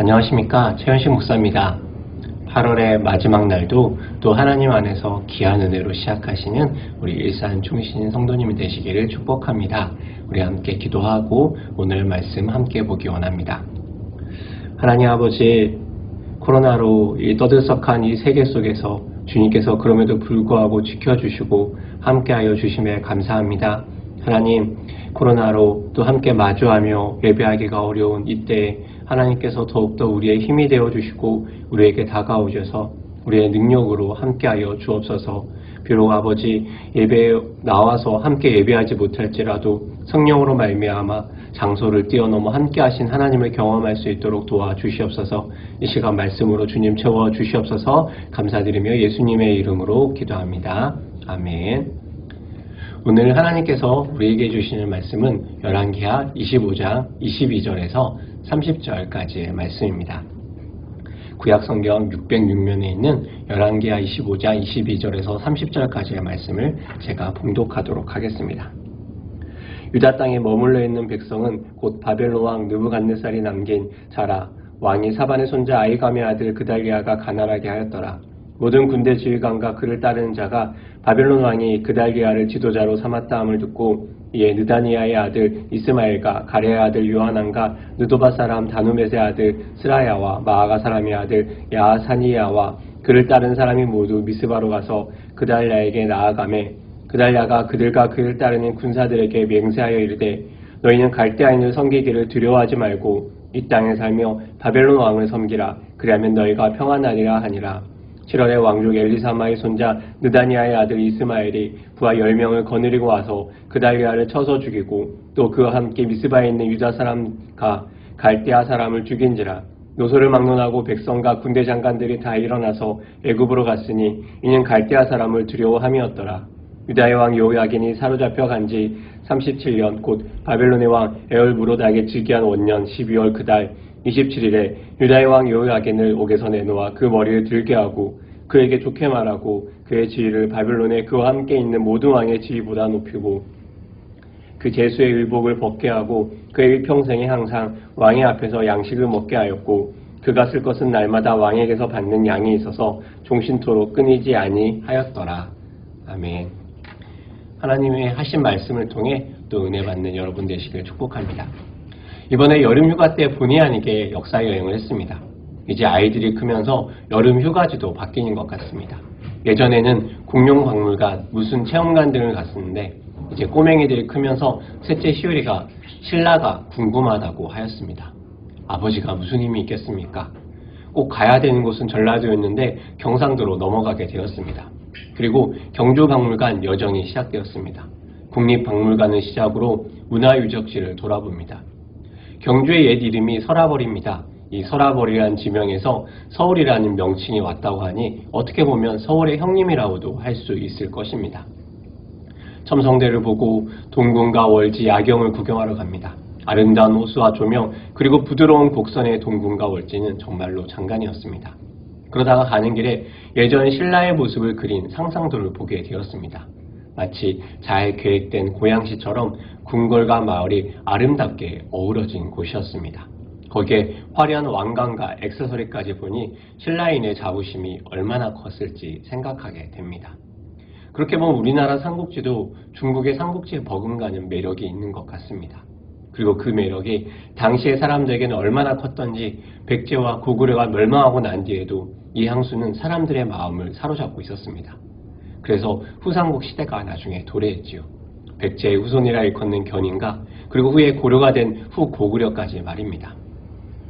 안녕하십니까, 최현식 목사입니다. 8월의 마지막 날도 또 하나님 안에서 귀한 은혜로 시작하시는 우리 일산 충신 성도님이 되시기를 축복합니다. 우리 함께 기도하고 오늘 말씀 함께 보기 원합니다. 하나님 아버지, 코로나로 이 떠들썩한 이 세계 속에서 주님께서 그럼에도 불구하고 지켜주시고 함께하여 주심에 감사합니다. 하나님, 코로나로 또 함께 마주하며 예배하기가 어려운 이때에 하나님께서 더욱더 우리의 힘이 되어주시고 우리에게 다가오셔서 우리의 능력으로 함께하여 주옵소서. 비록 아버지 예배에 나와서 함께 예배하지 못할지라도 성령으로 말미암아 장소를 뛰어넘어 함께하신 하나님을 경험할 수 있도록 도와주시옵소서. 이 시간 말씀으로 주님 채워주시옵소서. 감사드리며 예수님의 이름으로 기도합니다. 아멘. 오늘 하나님께서 우리에게 주시는 말씀은 열왕기하 25장 22절에서 30절까지의 말씀입니다. 구약성경 606면에 있는 열왕기하 25장 22절에서 30절까지의 말씀을 제가 봉독하도록 하겠습니다. 유다 땅에 머물러 있는 백성은 곧 바벨론 왕 느부갓네살이 남긴 자라. 왕이 사반의 손자 아히감의 아들 그달리아가 가난하게 하였더라. 모든 군대 지휘관과 그를 따르는 자가 바벨론 왕이 그달리아를 지도자로 삼았다 함을 듣고 이에 느다니아의 아들 이스마엘과 가레의 아들 요하난과 느도바 사람 다누멧의 아들 스라야와 마아가 사람의 아들 야사니야와 그를 따른 사람이 모두 미스바로 가서 그달리아에게 나아가매 그달리아가 그들과 그를 따르는 군사들에게 맹세하여 이르되 너희는 갈대아인을 섬기기를 두려워하지 말고 이 땅에 살며 바벨론 왕을 섬기라. 그리하면 너희가 평안하리라 하니라. 7월에 왕족 엘리사마의 손자 느다니아의 아들 이스마엘이 부하 10명을 거느리고 와서 그달리아를 쳐서 죽이고 또 그와 함께 미스바에 있는 유다 사람과 갈대아 사람을 죽인지라. 노소를 막론하고 백성과 군대 장관들이 다 일어나서 애굽으로 갔으니 이는 갈대아 사람을 두려워함이었더라. 유다의 왕 여호야긴이 사로잡혀 간지 37년 곧 바벨론의 왕 에올무로닥의 즉위한 원년 12월 그달 27일에 유다의 왕 여호야긴을 옥에서 내놓아 그 머리를 들게 하고 그에게 좋게 말하고 그의 지위를 바벨론에 그와 함께 있는 모든 왕의 지위보다 높이고 그 제수의 의복을 벗게 하고 그의 일평생에 항상 왕의 앞에서 양식을 먹게 하였고 그가 쓸 것은 날마다 왕에게서 받는 양이 있어서 종신토록 끊이지 아니하였더라. 아멘. 하나님의 하신 말씀을 통해 또 은혜 받는 여러분 되시길 축복합니다. 이번에 여름휴가 때 본의 아니게 역사 여행을 했습니다. 이제 아이들이 크면서 여름휴가지도 바뀌는 것 같습니다. 예전에는 공룡박물관, 무슨 체험관 등을 갔었는데 이제 꼬맹이들이 크면서 셋째 시우리가 신라가 궁금하다고 하였습니다. 아버지가 무슨 힘이 있겠습니까? 꼭 가야 되는 곳은 전라도였는데 경상도로 넘어가게 되었습니다. 그리고 경주박물관 여정이 시작되었습니다. 국립박물관을 시작으로 문화유적지를 돌아봅니다. 경주의 옛 이름이 서라벌입니다. 이 서라벌이라는 지명에서 서울이라는 명칭이 왔다고 하니 어떻게 보면 서울의 형님이라고도 할 수 있을 것입니다. 첨성대를 보고 동궁과 월지 야경을 구경하러 갑니다. 아름다운 호수와 조명 그리고 부드러운 곡선의 동궁과 월지는 정말로 장관이었습니다. 그러다가 가는 길에 예전 신라의 모습을 그린 상상도를 보게 되었습니다. 마치 잘 계획된 고양시처럼 궁궐과 마을이 아름답게 어우러진 곳이었습니다. 거기에 화려한 왕관과 액세서리까지 보니 신라인의 자부심이 얼마나 컸을지 생각하게 됩니다. 그렇게 보면 우리나라 삼국지도 중국의 삼국지에 버금가는 매력이 있는 것 같습니다. 그리고 그 매력이 당시의 사람들에게는 얼마나 컸던지 백제와 고구려가 멸망하고 난 뒤에도 이 향수는 사람들의 마음을 사로잡고 있었습니다. 그래서 후삼국 시대가 나중에 도래했지요. 백제의 후손이라 일컫는 견인과 그리고 후에 고려가 된 후고구려까지 말입니다.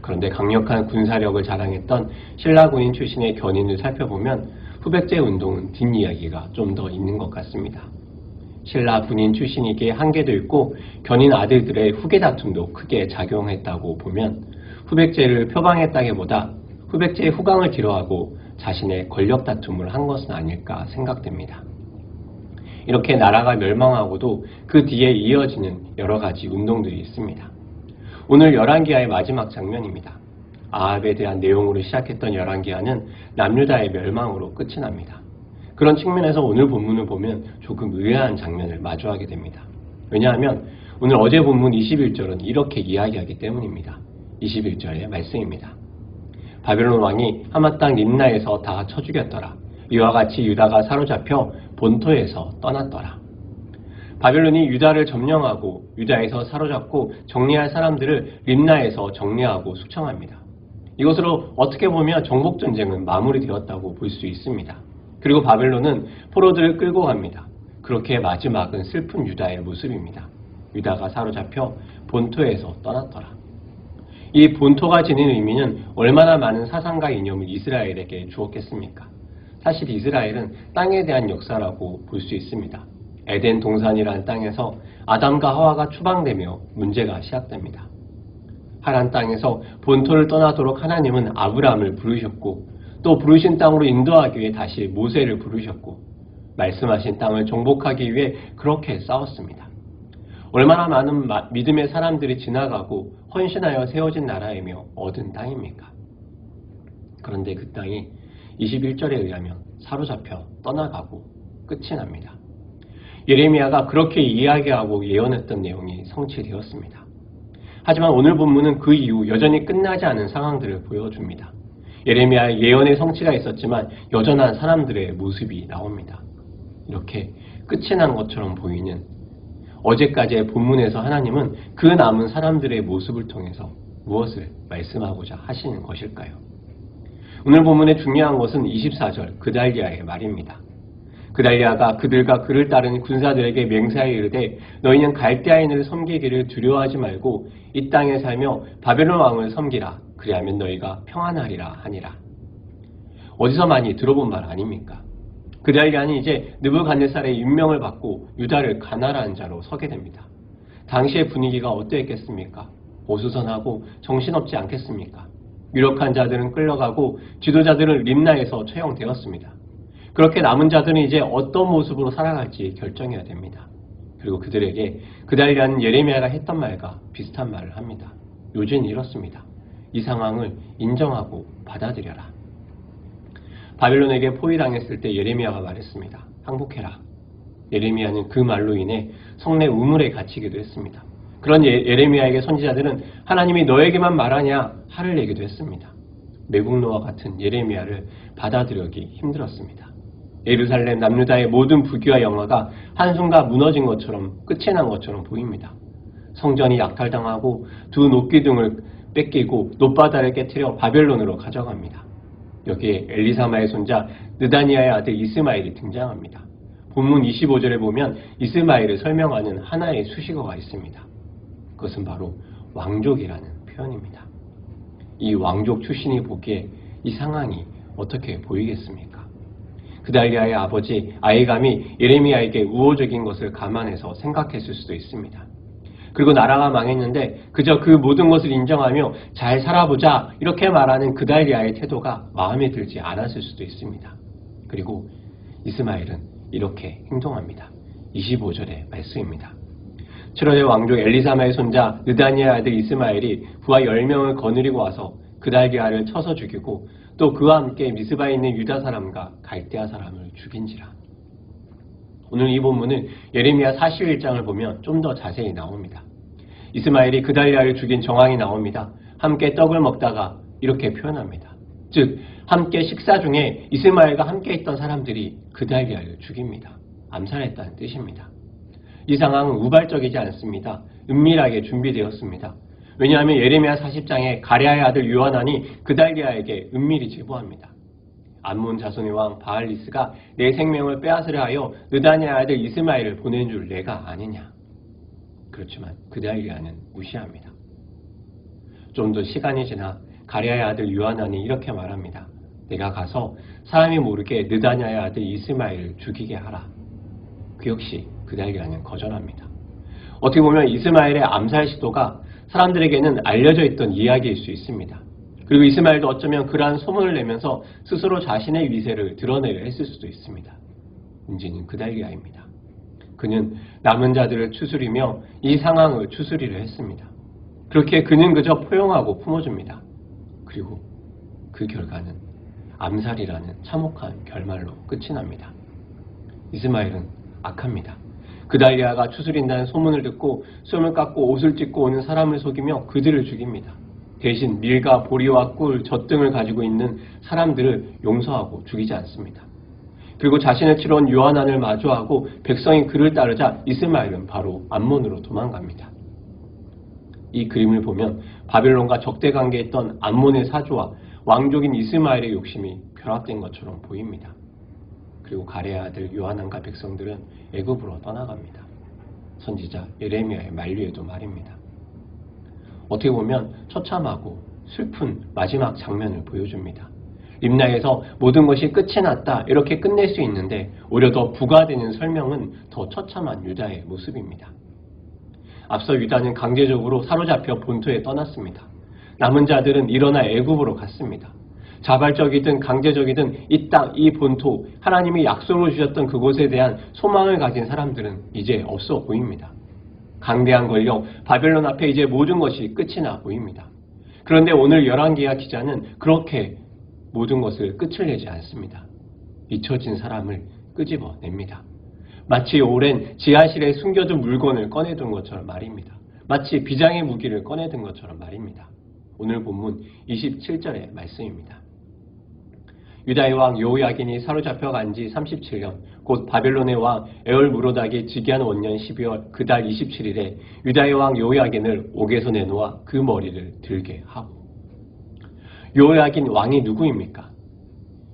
그런데 강력한 군사력을 자랑했던 신라 군인 출신의 견인을 살펴보면 후백제 운동은 뒷이야기가 좀 더 있는 것 같습니다. 신라 군인 출신이기에 한계도 있고 견인 아들들의 후계 다툼도 크게 작용했다고 보면 후백제를 표방했다기보다 후백제의 후광을 뒤로하고 자신의 권력 다툼을 한 것은 아닐까 생각됩니다. 이렇게 나라가 멸망하고도 그 뒤에 이어지는 여러 가지 운동들이 있습니다. 오늘 열왕기하의 마지막 장면입니다. 아합에 대한 내용으로 시작했던 열왕기하는 남유다의 멸망으로 끝이 납니다. 그런 측면에서 오늘 본문을 보면 조금 의아한 장면을 마주하게 됩니다. 왜냐하면 오늘 어제 본문 21절은 이렇게 이야기하기 때문입니다. 21절의 말씀입니다. 바벨론 왕이 하마 땅 림나에서 다 쳐 죽였더라. 이와 같이 유다가 사로잡혀 본토에서 떠났더라. 바벨론이 유다를 점령하고 유다에서 사로잡고 정리할 사람들을 림나에서 정리하고 숙청합니다. 이것으로 어떻게 보면 정복전쟁은 마무리되었다고 볼 수 있습니다. 그리고 바벨론은 포로들을 끌고 갑니다. 그렇게 마지막은 슬픈 유다의 모습입니다. 유다가 사로잡혀 본토에서 떠났더라. 이 본토가 지닌 의미는 얼마나 많은 사상과 이념을 이스라엘에게 주었겠습니까? 사실 이스라엘은 땅에 대한 역사라고 볼 수 있습니다. 에덴 동산이라는 땅에서 아담과 하와가 추방되며 문제가 시작됩니다. 하란 땅에서 본토를 떠나도록 하나님은 아브라함을 부르셨고 또 부르신 땅으로 인도하기 위해 다시 모세를 부르셨고 말씀하신 땅을 정복하기 위해 그렇게 싸웠습니다. 얼마나 많은 믿음의 사람들이 지나가고 헌신하여 세워진 나라이며 얻은 땅입니까? 그런데 그 땅이 21절에 의하면 사로잡혀 떠나가고 끝이 납니다. 예레미야가 그렇게 이야기하고 예언했던 내용이 성취되었습니다. 하지만 오늘 본문은 그 이후 여전히 끝나지 않은 상황들을 보여줍니다. 예레미야의 예언의 성취가 있었지만 여전한 사람들의 모습이 나옵니다. 이렇게 끝이 난 것처럼 보이는 어제까지의 본문에서 하나님은 그 남은 사람들의 모습을 통해서 무엇을 말씀하고자 하시는 것일까요? 오늘 본문의 중요한 것은 24절 그달리아의 말입니다. 그달리아가 그들과 그를 따르는 군사들에게 맹세하여 이르되 너희는 갈대아인을 섬기기를 두려워하지 말고 이 땅에 살며 바벨론 왕을 섬기라. 그리하면 너희가 평안하리라 하니라. 어디서 많이 들어본 말 아닙니까? 그달리아는 이제 느부갓네살의 임명을 받고 유다를 가나라한 자로 서게 됩니다. 당시의 분위기가 어떠했겠습니까? 어수선하고 정신없지 않겠습니까? 유력한 자들은 끌려가고 지도자들은 림나에서 처형되었습니다. 그렇게 남은 자들은 이제 어떤 모습으로 살아갈지 결정해야 됩니다. 그리고 그들에게 그달리아는 예레미야가 했던 말과 비슷한 말을 합니다. 요즘 이렇습니다. 이 상황을 인정하고 받아들여라. 바벨론에게 포위당했을 때 예레미야가 말했습니다. 항복해라. 예레미야는 그 말로 인해 성내 우물에 갇히기도 했습니다. 그런 예레미야에게 선지자들은 하나님이 너에게만 말하냐 화를 내기도 했습니다. 매국노와 같은 예레미야를 받아들이기 힘들었습니다. 예루살렘 남유다의 모든 부귀와 영화가 한순간 무너진 것처럼 끝이 난 것처럼 보입니다. 성전이 약탈당하고 두 녹기둥을 뺏기고 놋바다를 깨트려 바벨론으로 가져갑니다. 여기에 엘리사마의 손자 느다니아의 아들 이스마엘이 등장합니다. 본문 25절에 보면 이스마엘을 설명하는 하나의 수식어가 있습니다. 그것은 바로 왕족이라는 표현입니다. 이 왕족 출신이 보기에 이 상황이 어떻게 보이겠습니까? 그달리아의 아버지 아히감이 예레미야에게 우호적인 것을 감안해서 생각했을 수도 있습니다. 그리고 나라가 망했는데 그저 그 모든 것을 인정하며 잘 살아보자 이렇게 말하는 그달리아의 태도가 마음에 들지 않았을 수도 있습니다. 그리고 이스마엘은 이렇게 행동합니다. 25절의 말씀입니다. 7월의 왕족 엘리사마의 손자 느다니아의 아들 이스마엘이 부하 10명을 거느리고 와서 그달리아를 쳐서 죽이고 또 그와 함께 미스바에 있는 유다 사람과 갈대아 사람을 죽인지라. 오늘 이 본문은 예레미야 41장을 보면 좀 더 자세히 나옵니다. 이스마엘이 그달리아를 죽인 정황이 나옵니다. 함께 떡을 먹다가 이렇게 표현합니다. 즉 함께 식사 중에 이스마엘과 함께 있던 사람들이 그달리아를 죽입니다. 암살했다는 뜻입니다. 이 상황은 우발적이지 않습니다. 은밀하게 준비되었습니다. 왜냐하면 예레미야 40장에 가랴의 아들 요하난이 그달리아에게 은밀히 제보합니다. 암몬 자손의 왕 바알리스가 내 생명을 빼앗으려 하여 느다니아의 아들 이스마엘을 보낸 줄 내가 아느냐. 그렇지만 그달리아는 무시합니다. 좀 더 시간이 지나 가랴의 아들 요하난이 이렇게 말합니다. 내가 가서 사람이 모르게 느다니아의 아들 이스마엘을 죽이게 하라. 그 역시 그달리아는 거절합니다. 어떻게 보면 이스마엘의 암살 시도가 사람들에게는 알려져 있던 이야기일 수 있습니다. 그리고 이스마엘도 어쩌면 그러한 소문을 내면서 스스로 자신의 위세를 드러내려 했을 수도 있습니다. 문제는 그달리아입니다. 그는 남은 자들을 추스리며 이 상황을 추스리려 했습니다. 그렇게 그는 그저 포용하고 품어줍니다. 그리고 그 결과는 암살이라는 참혹한 결말로 끝이 납니다. 이스마엘은 악합니다. 그달리아가 추스린다는 소문을 듣고 수염을 깎고 옷을 찢고 오는 사람을 속이며 그들을 죽입니다. 대신 밀과 보리와 꿀, 젖 등을 가지고 있는 사람들을 용서하고 죽이지 않습니다. 그리고 자신을 치러온 요한안을 마주하고 백성이 그를 따르자 이스마엘은 바로 암몬으로 도망갑니다. 이 그림을 보면 바벨론과 적대 관계에 있던 암몬의 사조와 왕족인 이스마엘의 욕심이 결합된 것처럼 보입니다. 그리고 가레의 아들 요한안과 백성들은 애굽으로 떠나갑니다. 선지자 예레미야의 만류에도 말입니다. 어떻게 보면 처참하고 슬픈 마지막 장면을 보여줍니다. 림나에서 모든 것이 끝이 났다 이렇게 끝낼 수 있는데 오히려 더 부과되는 설명은 더 처참한 유다의 모습입니다. 앞서 유다는 강제적으로 사로잡혀 본토에 떠났습니다. 남은 자들은 일어나 애굽으로 갔습니다. 자발적이든 강제적이든 이 땅, 이 본토, 하나님이 약속을 주셨던 그곳에 대한 소망을 가진 사람들은 이제 없어 보입니다. 강대한 권력, 바벨론 앞에 이제 모든 것이 끝이 나 보입니다. 그런데 오늘 열왕기하 기자는 그렇게 모든 것을 끝을 내지 않습니다. 잊혀진 사람을 끄집어냅니다. 마치 오랜 지하실에 숨겨둔 물건을 꺼내둔 것처럼 말입니다. 마치 비장의 무기를 꺼내든 것처럼 말입니다. 오늘 본문 27절의 말씀입니다. 유다의 왕 여호야긴이 사로잡혀간 지 37년, 곧 바벨론의 왕 에올무로닥이 즉위한 원년 12월 그 달 27일에 유다의 왕 여호야긴을 옥에서 내놓아 그 머리를 들게 하고. 여호야긴 왕이 누구입니까?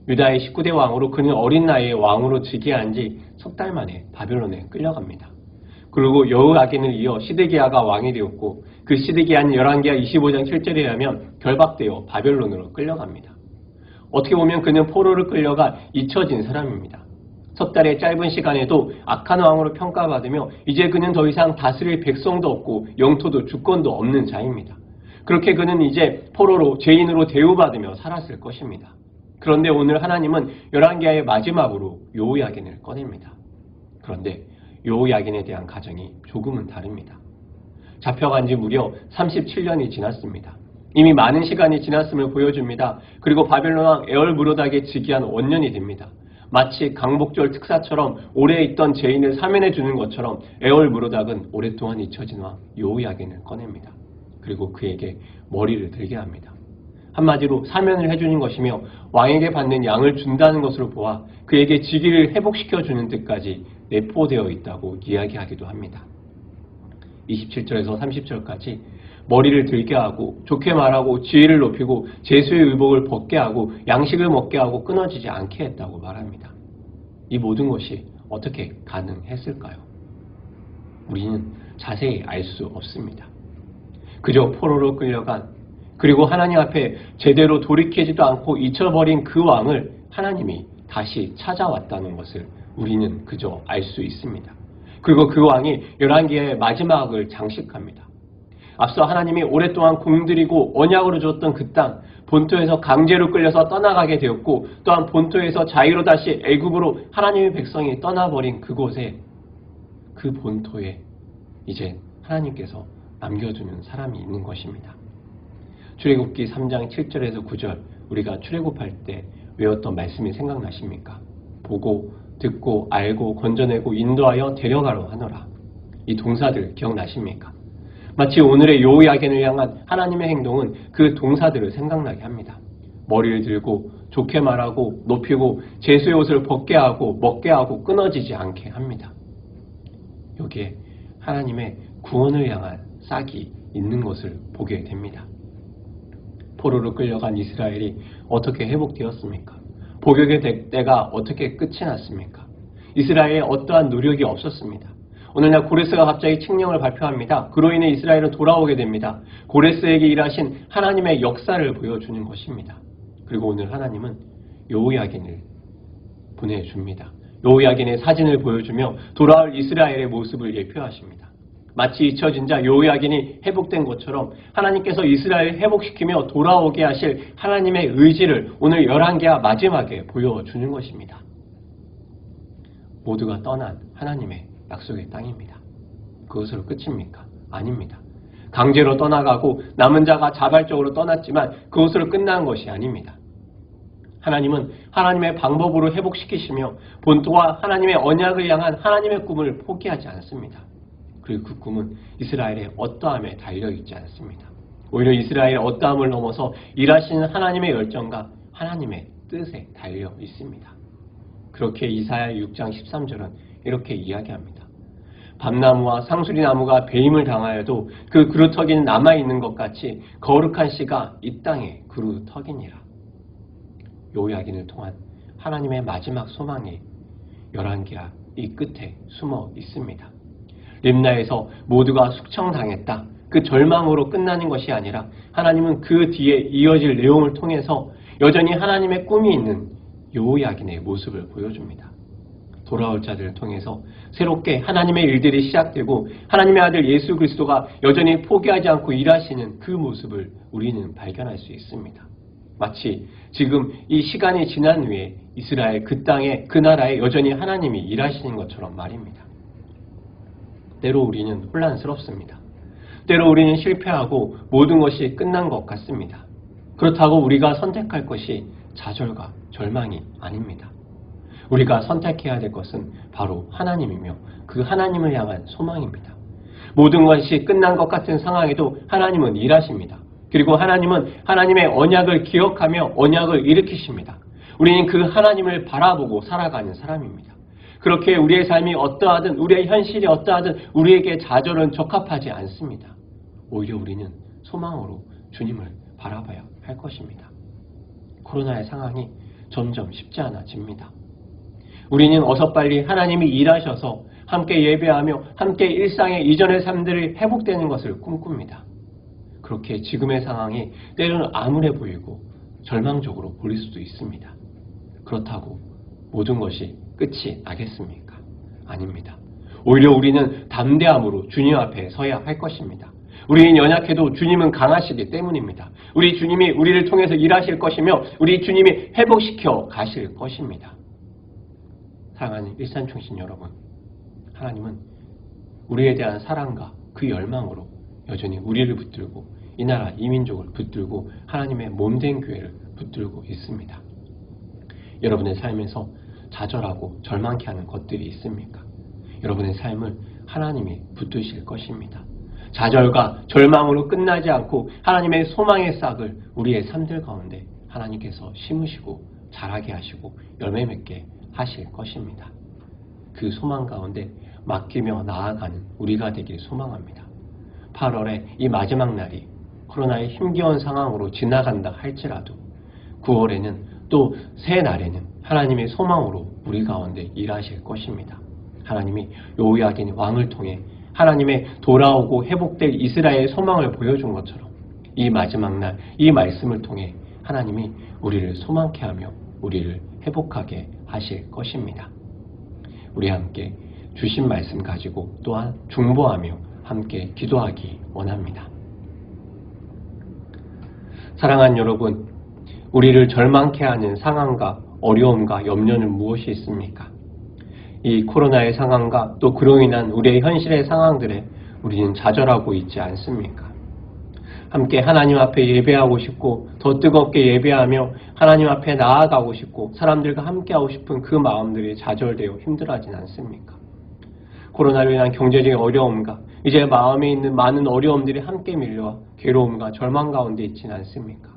유다의 19대 왕으로 그는 어린 나이에 왕으로 즉위한 지 석 달 만에 바벨론에 끌려갑니다. 그리고 여호야긴을 이어 시드기야가 왕이 되었고 그 시드기야는 열왕기하 25장 7절에 의하면 결박되어 바벨론으로 끌려갑니다. 어떻게 보면 그는 포로를 끌려가 잊혀진 사람입니다. 석 달의 짧은 시간에도 악한 왕으로 평가받으며 이제 그는 더 이상 다스릴 백성도 없고 영토도 주권도 없는 자입니다. 그렇게 그는 이제 포로로 죄인으로 대우받으며 살았을 것입니다. 그런데 오늘 하나님은 열왕기하의 마지막으로 여호야긴을 꺼냅니다. 그런데 여호야긴에 대한 가정이 조금은 다릅니다. 잡혀간 지 무려 37년이 지났습니다. 이미 많은 시간이 지났음을 보여줍니다. 그리고 바벨론 왕 에올무로닥의 즉위한 원년이 됩니다. 마치 강복절 특사처럼 오래 있던 죄인을 사면해 주는 것처럼 에올무로닥은 오랫동안 잊혀진 왕 여호야긴을 꺼냅니다. 그리고 그에게 머리를 들게 합니다. 한마디로 사면을 해주는 것이며 왕에게 받는 양을 준다는 것으로 보아 그에게 직위를 회복시켜주는 데까지 내포되어 있다고 이야기하기도 합니다. 27절에서 30절까지 머리를 들게 하고 좋게 말하고 지위를 높이고 제수의 의복을 벗게 하고 양식을 먹게 하고 끊어지지 않게 했다고 말합니다. 이 모든 것이 어떻게 가능했을까요? 우리는 자세히 알 수 없습니다. 그저 포로로 끌려간 그리고 하나님 앞에 제대로 돌이키지도 않고 잊혀버린 그 왕을 하나님이 다시 찾아왔다는 것을 우리는 그저 알 수 있습니다. 그리고 그 왕이 열왕기의 마지막을 장식합니다. 앞서 하나님이 오랫동안 공들이고 언약으로 줬던 그 땅, 본토에서 강제로 끌려서 떠나가게 되었고 또한 본토에서 자유로 다시 애굽으로 하나님의 백성이 떠나버린 그곳에 그 본토에 이제 하나님께서 남겨두는 사람이 있는 것입니다. 출애굽기 3장 7절에서 9절 우리가 출애굽할 때 외웠던 말씀이 생각나십니까? 보고 듣고 알고 건져내고 인도하여 데려가려 하노라. 이 동사들 기억나십니까? 마치 오늘의 여호야긴을 향한 하나님의 행동은 그 동사들을 생각나게 합니다. 머리를 들고 좋게 말하고 높이고 제수의 옷을 벗게 하고 먹게 하고 끊어지지 않게 합니다. 여기에 하나님의 구원을 향한 싹이 있는 것을 보게 됩니다. 포로로 끌려간 이스라엘이 어떻게 회복되었습니까? 복역의 때가 어떻게 끝이 났습니까? 이스라엘에 어떠한 노력이 없었습니다. 오늘날 고레스가 갑자기 칙령을 발표합니다. 그로 인해 이스라엘은 돌아오게 됩니다. 고레스에게 일하신 하나님의 역사를 보여주는 것입니다. 그리고 오늘 하나님은 여호야긴을 보내줍니다. 여호야긴의 사진을 보여주며 돌아올 이스라엘의 모습을 예표하십니다. 마치 잊혀진 자 여호야긴이 회복된 것처럼 하나님께서 이스라엘을 회복시키며 돌아오게 하실 하나님의 의지를 오늘 열왕기하 마지막에 보여주는 것입니다. 모두가 떠난 하나님의 약속의 땅입니다. 그것으로 끝입니까? 아닙니다. 강제로 떠나가고 남은 자가 자발적으로 떠났지만 그것으로 끝난 것이 아닙니다. 하나님은 하나님의 방법으로 회복시키시며 본토와 하나님의 언약을 향한 하나님의 꿈을 포기하지 않습니다. 그리고 그 꿈은 이스라엘의 어떠함에 달려있지 않습니다. 오히려 이스라엘의 어떠함을 넘어서 일하시는 하나님의 열정과 하나님의 뜻에 달려 있습니다. 그렇게 이사야 6장 13절은 이렇게 이야기합니다. 밤나무와 상수리나무가 배임을 당하여도 그 그루터기는 남아있는 것 같이 거룩한 씨가 이 땅에 그루터기니라. 요 이야기를 통한 하나님의 마지막 소망이 열왕기하 이 끝에 숨어 있습니다. 림나에서 모두가 숙청당했다. 그 절망으로 끝나는 것이 아니라 하나님은 그 뒤에 이어질 내용을 통해서 여전히 하나님의 꿈이 있는 여호야긴의 모습을 보여줍니다. 돌아올 자들을 통해서 새롭게 하나님의 일들이 시작되고 하나님의 아들 예수 그리스도가 여전히 포기하지 않고 일하시는 그 모습을 우리는 발견할 수 있습니다. 마치 지금 이 시간이 지난 후에 이스라엘 그 땅에 그 나라에 여전히 하나님이 일하시는 것처럼 말입니다. 때로 우리는 혼란스럽습니다. 때로 우리는 실패하고 모든 것이 끝난 것 같습니다. 그렇다고 우리가 선택할 것이 좌절과 절망이 아닙니다. 우리가 선택해야 될 것은 바로 하나님이며 그 하나님을 향한 소망입니다. 모든 것이 끝난 것 같은 상황에도 하나님은 일하십니다. 그리고 하나님은 하나님의 언약을 기억하며 언약을 일으키십니다. 우리는 그 하나님을 바라보고 살아가는 사람입니다. 그렇게 우리의 삶이 어떠하든 우리의 현실이 어떠하든 우리에게 좌절은 적합하지 않습니다. 오히려 우리는 소망으로 주님을 바라봐야 할 것입니다. 코로나의 상황이 점점 쉽지 않아집니다. 우리는 어서 빨리 하나님이 일하셔서 함께 예배하며 함께 일상의 이전의 삶들이 회복되는 것을 꿈꿉니다. 그렇게 지금의 상황이 때로는 암울해 보이고 절망적으로 보일 수도 있습니다. 그렇다고 모든 것이 끝이 나겠습니까? 아닙니다. 오히려 우리는 담대함으로 주님 앞에 서야 할 것입니다. 우리는 연약해도 주님은 강하시기 때문입니다. 우리 주님이 우리를 통해서 일하실 것이며 우리 주님이 회복시켜 가실 것입니다. 사랑하는 일산중신 여러분, 하나님은 우리에 대한 사랑과 그 열망으로 여전히 우리를 붙들고 이 나라 이 민족을 붙들고 하나님의 몸된 교회를 붙들고 있습니다. 여러분의 삶에서 좌절하고 절망케 하는 것들이 있습니까? 여러분의 삶을 하나님이 붙드실 것입니다. 좌절과 절망으로 끝나지 않고 하나님의 소망의 싹을 우리의 삶들 가운데 하나님께서 심으시고 자라게 하시고 열매 맺게 하실 것입니다. 그 소망 가운데 맡기며 나아가는 우리가 되길 소망합니다. 8월의 이 마지막 날이 코로나의 힘겨운 상황으로 지나간다 할지라도 9월에는 또 새 날에는 하나님의 소망으로 우리 가운데 일하실 것입니다. 하나님이 여호야긴 왕을 통해 하나님의 돌아오고 회복될 이스라엘의 소망을 보여준 것처럼 이 마지막 날 이 말씀을 통해 하나님이 우리를 소망케 하며 우리를 회복하게 하실 것입니다. 우리 함께 주신 말씀 가지고 또한 중보하며 함께 기도하기 원합니다. 사랑하는 여러분, 우리를 절망케 하는 상황과 어려움과 염려는 무엇이 있습니까? 이 코로나의 상황과 또 그로 인한 우리의 현실의 상황들에 우리는 좌절하고 있지 않습니까? 함께 하나님 앞에 예배하고 싶고 더 뜨겁게 예배하며 하나님 앞에 나아가고 싶고 사람들과 함께하고 싶은 그 마음들이 좌절되어 힘들어하진 않습니까? 코로나로 인한 경제적인 어려움과 이제 마음에 있는 많은 어려움들이 함께 밀려와 괴로움과 절망 가운데 있지는 않습니까?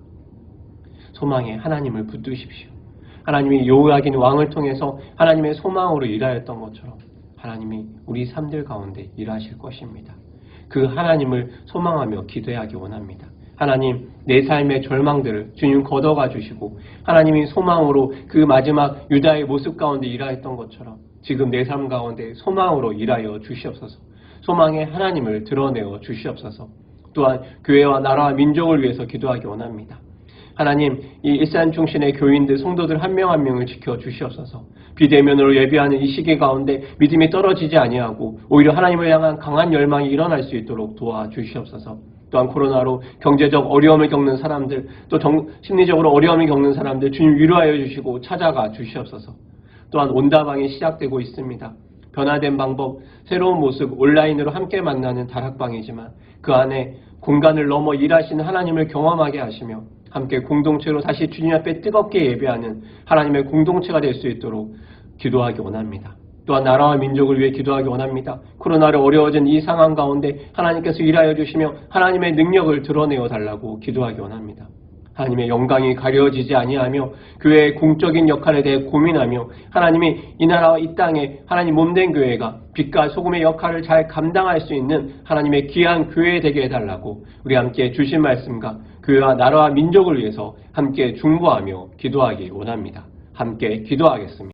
소망에 하나님을 붙드십시오. 하나님이 여호야긴 왕을 통해서 하나님의 소망으로 일하였던 것처럼 하나님이 우리 삶들 가운데 일하실 것입니다. 그 하나님을 소망하며 기도하기 원합니다. 하나님, 내 삶의 절망들을 주님 걷어가 주시고 하나님이 소망으로 그 마지막 유다의 모습 가운데 일하였던 것처럼 지금 내 삶 가운데 소망으로 일하여 주시옵소서. 소망의 하나님을 드러내어 주시옵소서. 또한 교회와 나라와 민족을 위해서 기도하기 원합니다. 하나님, 이 일산중신의 교인들, 성도들 한 명 한 명을 지켜 주시옵소서. 비대면으로 예배하는 이 시기 가운데 믿음이 떨어지지 아니하고 오히려 하나님을 향한 강한 열망이 일어날 수 있도록 도와주시옵소서. 또한 코로나로 경제적 어려움을 겪는 사람들, 또 심리적으로 어려움을 겪는 사람들 주님 위로하여 주시고 찾아가 주시옵소서. 또한 온다방이 시작되고 있습니다. 변화된 방법, 새로운 모습, 온라인으로 함께 만나는 다락방이지만 그 안에 공간을 넘어 일하시는 하나님을 경험하게 하시며 함께 공동체로 다시 주님 앞에 뜨겁게 예배하는 하나님의 공동체가 될 수 있도록 기도하기 원합니다. 또한 나라와 민족을 위해 기도하기 원합니다. 코로나로 어려워진 이 상황 가운데 하나님께서 일하여 주시며 하나님의 능력을 드러내어 달라고 기도하기 원합니다. 하나님의 영광이 가려지지 아니하며 교회의 공적인 역할에 대해 고민하며 하나님이 이 나라와 이 땅에 하나님 몸된 교회가 빛과 소금의 역할을 잘 감당할 수 있는 하나님의 귀한 교회 되게 해달라고 우리 함께 주신 말씀과 교회와 나라와 민족을 위해서 함께 중보하며 기도하기 원합니다. 함께 기도하겠습니다.